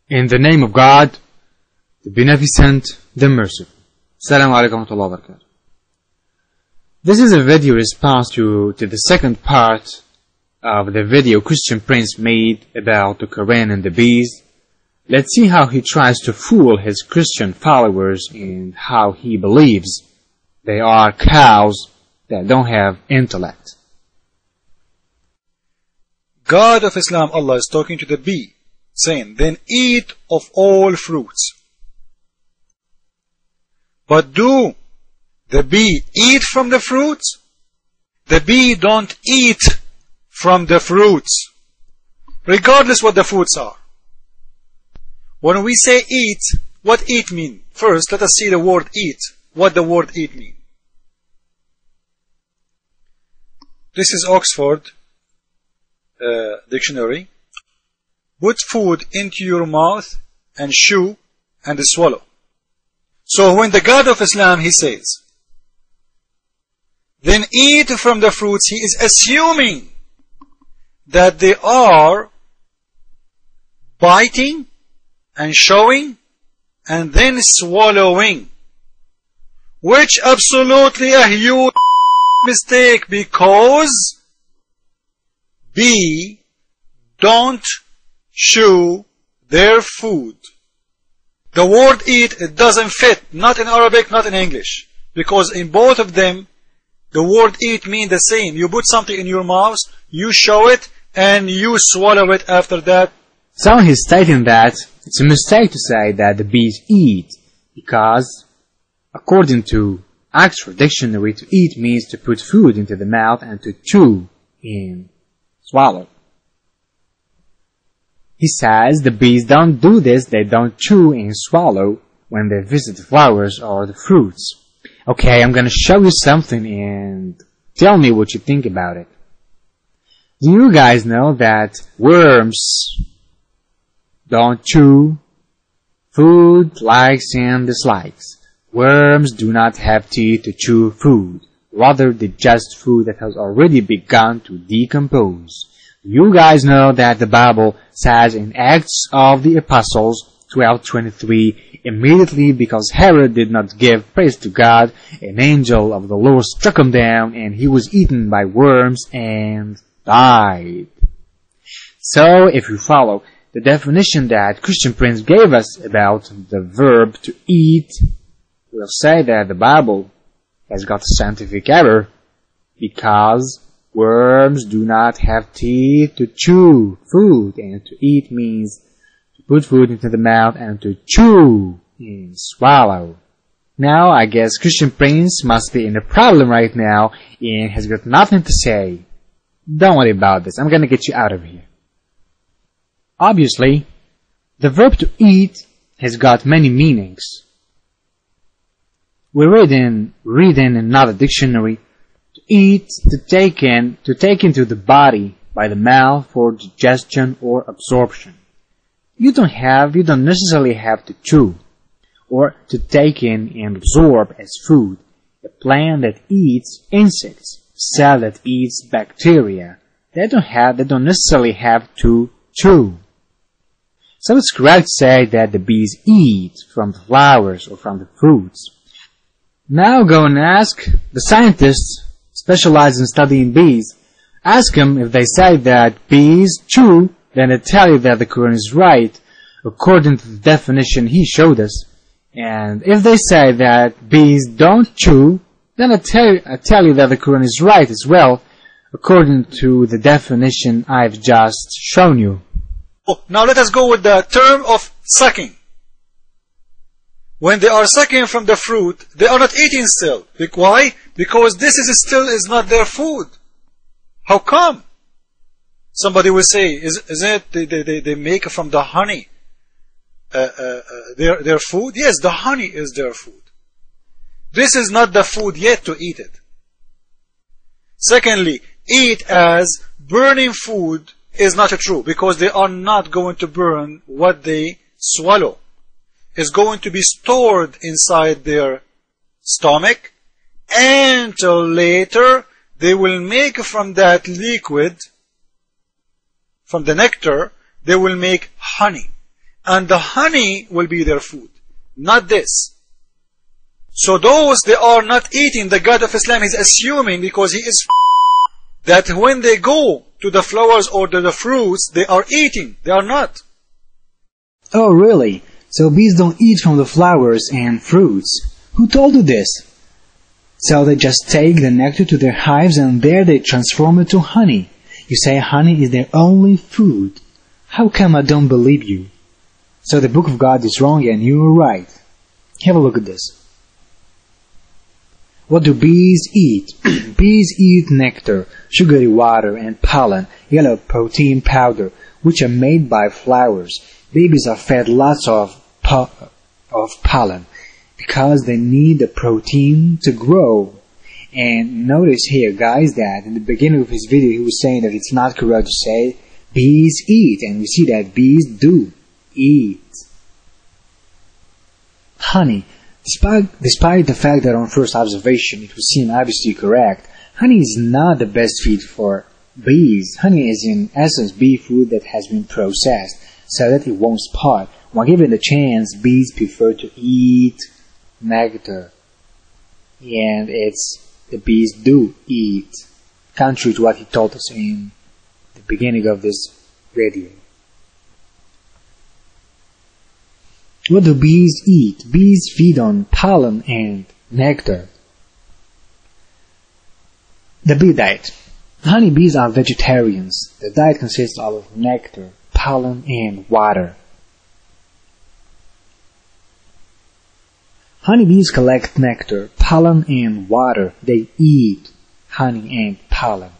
In the name of God, the Beneficent, the Merciful. Assalamu alaikum wa rahmatullahi wa barakatuh. This is a video response to the second part of the video Christian Prince made about the Quran and the bees. Let's see how he tries to fool his Christian followers and how he believes they are cows that don't have intellect. God of Islam, Allah, is talking to the bee, saying, then eat of all fruits. But do the bee eat from the fruits? The bee don't eat from the fruits, regardless what the fruits are. When we say eat, what eat mean? First, let us see the word eat, what the word eat mean. This is Oxford dictionary. Put food into your mouth and chew and swallow. So when the God of Islam, he says, then eat from the fruits, he is assuming that they are biting and showing and then swallowing, which absolutely a huge mistake, because bee don't chew their food. The word eat, it doesn't fit, not in Arabic, not in English, because in both of them the word eat mean the same. You put something in your mouth, you show it, and you swallow it after that. So he's stating that it's a mistake to say that the bees eat, because according to Oxford Dictionary, to eat means to put food into the mouth and to chew and swallow. He says the bees don't do this, they don't chew and swallow when they visit the flowers or the fruits. Okay, I'm gonna show you something and tell me what you think about it. Do you guys know that worms don't chew food, likes and dislikes? Worms do not have teeth to chew food. Rather, they digest food that has already begun to decompose. You guys know that the Bible says in Acts of the Apostles 12:23, immediately because Herod did not give praise to God, an angel of the Lord struck him down and he was eaten by worms and died. So if you follow the definition that Christian Prince gave us about the verb to eat, we'll say that the Bible has got a scientific error, because worms do not have teeth to chew food, and to eat means to put food into the mouth and to chew and swallow. Now I guess Christian Prince must be in a problem right now and has got nothing to say. Don't worry about this, I'm gonna get you out of here. Obviously, the verb to eat has got many meanings. We read in another dictionary, to eat, to take into the body by the mouth for digestion or absorption. You don't necessarily have to chew or to take in and absorb as food. A plant that eats insects, a cell that eats bacteria, they don't necessarily have to chew. So it's correct to say that the bees eat from the flowers or from the fruits. Now go and ask the scientists specialized in studying bees. Ask them if they say that bees chew, then they tell you that the Quran is right, according to the definition he showed us. And if they say that bees don't chew, then I tell you that the Quran is right as well, according to the definition I've just shown you. Now let us go with the term of sucking. When they are sucking from the fruit, they are not eating still. Why? Because this is not their food. How come? Somebody will say, isn't it they make from the honey their food? Yes, the honey is their food. This is not the food yet to eat it. Secondly, eat as burning food is not true, because they are not going to burn what they swallow. It's going to be stored inside their stomach until later they will make from that liquid, from the nectar, they will make honey. and the honey will be their food, not this. So those they are not eating, the God of Islam is assuming, because he is that when they go to the flowers or to the fruits, they are eating. They are not. Oh, really? So bees don't eat from the flowers and fruits. Who told you this? So they just take the nectar to their hives and there they transform it to honey. You say honey is their only food. How come I don't believe you? So the book of God is wrong and you are right. Have a look at this. What do bees eat? Bees eat nectar, sugary water, and pollen, yellow protein powder, which are made by flowers. Babies are fed lots of pollen because they need the protein to grow. And notice here, guys, that in the beginning of his video he was saying that it's not correct to say bees eat, and we see that bees do eat. Honey. Despite the fact that on first observation it would seem obviously correct, honey is not the best feed for bees. Honey is in essence bee food that has been processed so that it won't spoil. When given the chance, bees prefer to eat nectar. And the bees do eat, contrary to what he told us in the beginning of this video. What do bees eat? Bees feed on pollen and nectar. The bee diet. Honeybees are vegetarians. The diet consists of nectar, pollen, and water. Honeybees collect nectar, pollen, and water. They eat honey and pollen.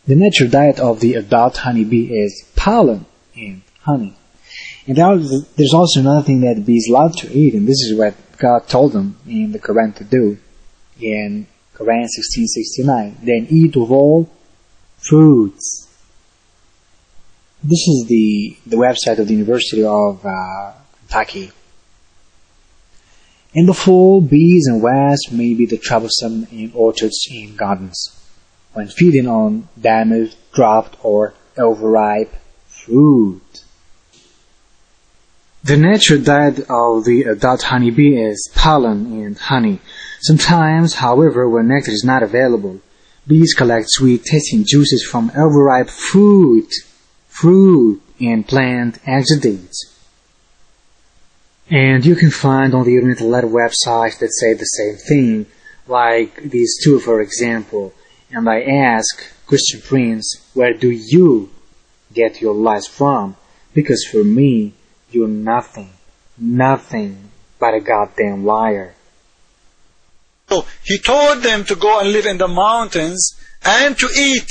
The natural diet of the adult honeybee is pollen and honey. And there's also another thing that bees love to eat, and this is what God told them in the Quran to do. In Quran 16:69, then eat of all fruits. This is the website of the University of Kentucky. In the fall, bees and wasps may be the troublesome in orchards and gardens when feeding on damaged, dropped, or overripe fruit. The natural diet of the adult honeybee is pollen and honey. Sometimes, however, when nectar is not available, bees collect sweet-tasting juices from overripe fruit and plant exudates. And you can find on the internet a lot of websites that say the same thing, like these two, for example. And I ask Christian Prince, where do you get your lies from? Because for me, you're nothing but a goddamn liar. So he told them to go and live in the mountains and to eat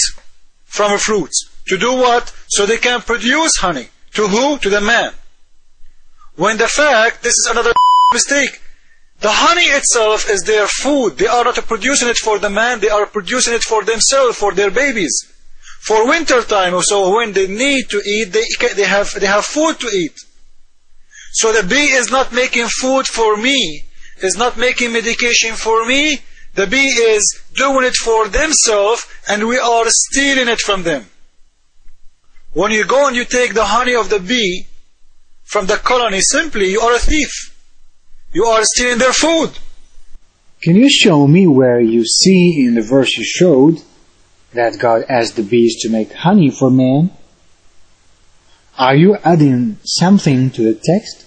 from fruits. To do what? So they can produce honey. To who? To the man. When the fact, this is another mistake. The honey itself is their food. They are not producing it for the man, they are producing it for themselves, for their babies. For winter time or so, when they need to eat, they have food to eat. So the bee is not making food for me, is not making medication for me. The bee is doing it for themselves, and we are stealing it from them. When you go and you take the honey of the bee from the colony, simply you are a thief. You are stealing their food. Can you show me where you see in the verse you showed that God asked the bees to make honey for man? Are you adding something to the text?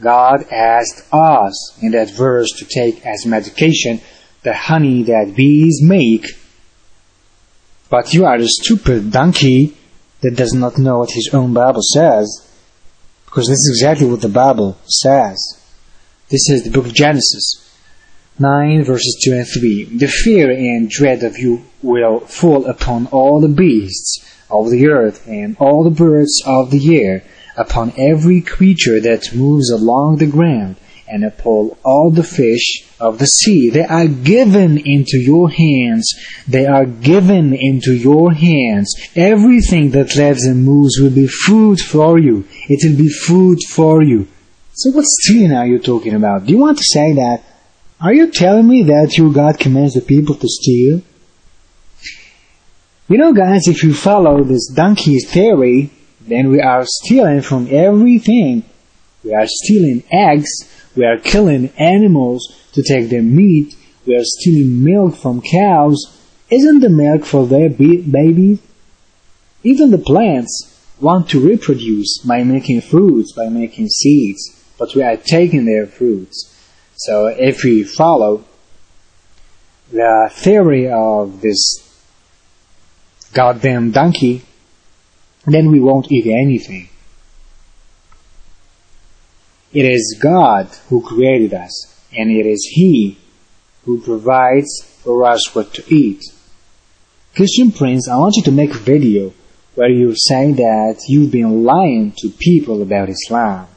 God asked us in that verse to take as medication the honey that bees make. But you are a stupid donkey that does not know what his own Bible says, because this is exactly what the Bible says. This is the book of Genesis 9 verses 2 and 3. The fear and dread of you will fall upon all the beasts of the earth and all the birds of the air, upon every creature that moves along the ground, and upon all the fish of the sea. They are given into your hands. They are given into your hands. Everything that lives and moves will be food for you. It will be food for you. So what stealing are you talking about? Do you want to say that? Are you telling me that your God commands the people to steal? You know, guys, if you follow this donkey theory, then we are stealing from everything. We are stealing eggs, we are killing animals to take their meat, we are stealing milk from cows. Isn't the milk for their babies? Even the plants want to reproduce by making fruits, by making seeds, but we are taking their fruits. So if we follow the theory of this goddamn donkey, then we won't eat anything. It is God who created us, and it is He who provides for us what to eat. Christian Prince, I want you to make a video where you say that you've been lying to people about Islam.